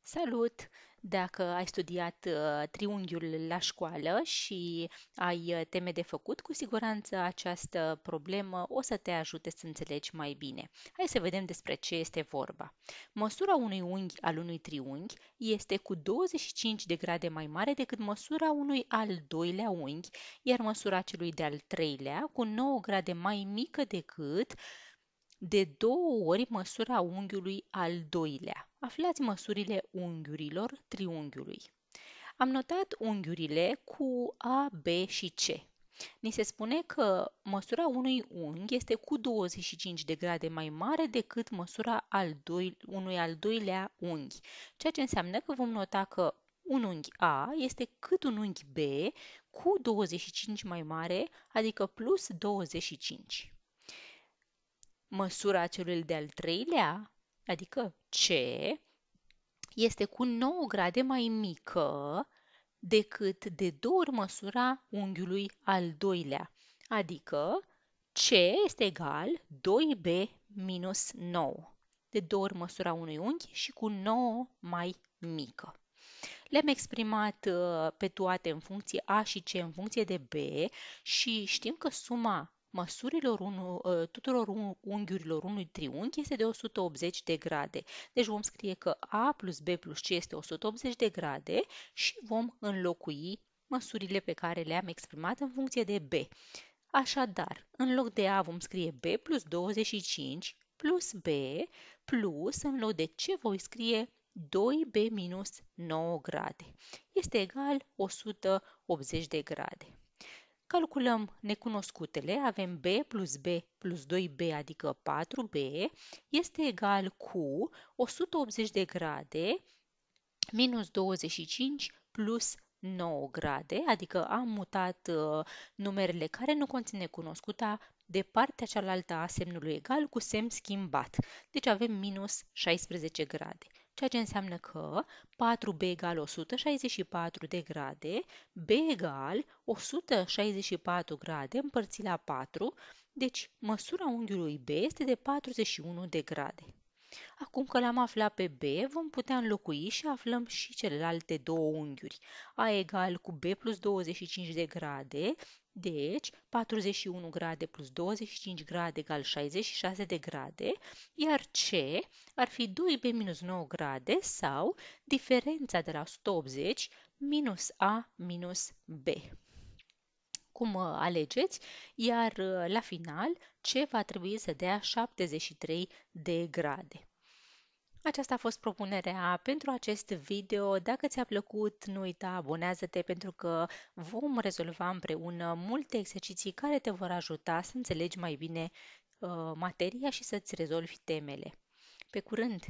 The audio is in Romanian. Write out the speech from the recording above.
Salut! Dacă ai studiat triunghiul la școală și ai teme de făcut, cu siguranță această problemă o să te ajute să înțelegi mai bine. Hai să vedem despre ce este vorba. Măsura unui unghi al unui triunghi este cu 25 de grade mai mare decât măsura unui al doilea unghi, iar măsura celui de-al treilea cu 9 grade mai mică decât de 2 ori măsura unghiului al doilea. Aflați măsurile unghiurilor triunghiului. Am notat unghiurile cu A, B și C. Ni se spune că măsura unui unghi este cu 25 de grade mai mare decât măsura unui al doilea unghi, ceea ce înseamnă că vom nota că un unghi A este cât un unghi B cu 25 mai mare, adică plus 25. Măsura celui de-al treilea, adică C, este cu 9 grade mai mică decât de 2 ori măsura unghiului al doilea, adică C este egal 2B minus 9, de 2 ori măsura unui unghi și cu 9 mai mică. Le-am exprimat pe toate în funcție A și C în funcție de B și știm că suma măsurilor tuturor unghiurilor unui triunghi este de 180 de grade. Deci vom scrie că A plus B plus C este 180 de grade și vom înlocui măsurile pe care le-am exprimat în funcție de B. Așadar, în loc de A vom scrie B plus 25 plus B plus, în loc de C voi scrie 2B minus 9 grade. Este egal 180 de grade. Calculăm necunoscutele, avem B plus B plus 2B, adică 4B, este egal cu 180 de grade minus 25 plus 9 grade, adică am mutat numerele care nu conține cunoscuta de partea cealaltă a semnului egal cu semn schimbat. Deci avem minus 16 grade, ceea ce înseamnă că 4b egal 164 de grade, b egal 164 grade împărțit la 4, deci măsura unghiului B este de 41 de grade. Acum că l-am aflat pe B, vom putea înlocui și aflăm și celelalte două unghiuri. A egal cu B plus 25 de grade, deci 41 grade plus 25 grade egal 66 de grade, iar C ar fi 2B minus 9 grade sau diferența de la 180 minus A minus B. Cum alegeți, iar la final C va trebui să dea 73 de grade. Aceasta a fost propunerea pentru acest video. Dacă ți-a plăcut, nu uita, abonează-te pentru că vom rezolva împreună multe exerciții care te vor ajuta să înțelegi mai bine materia și să-ți rezolvi temele. Pe curând!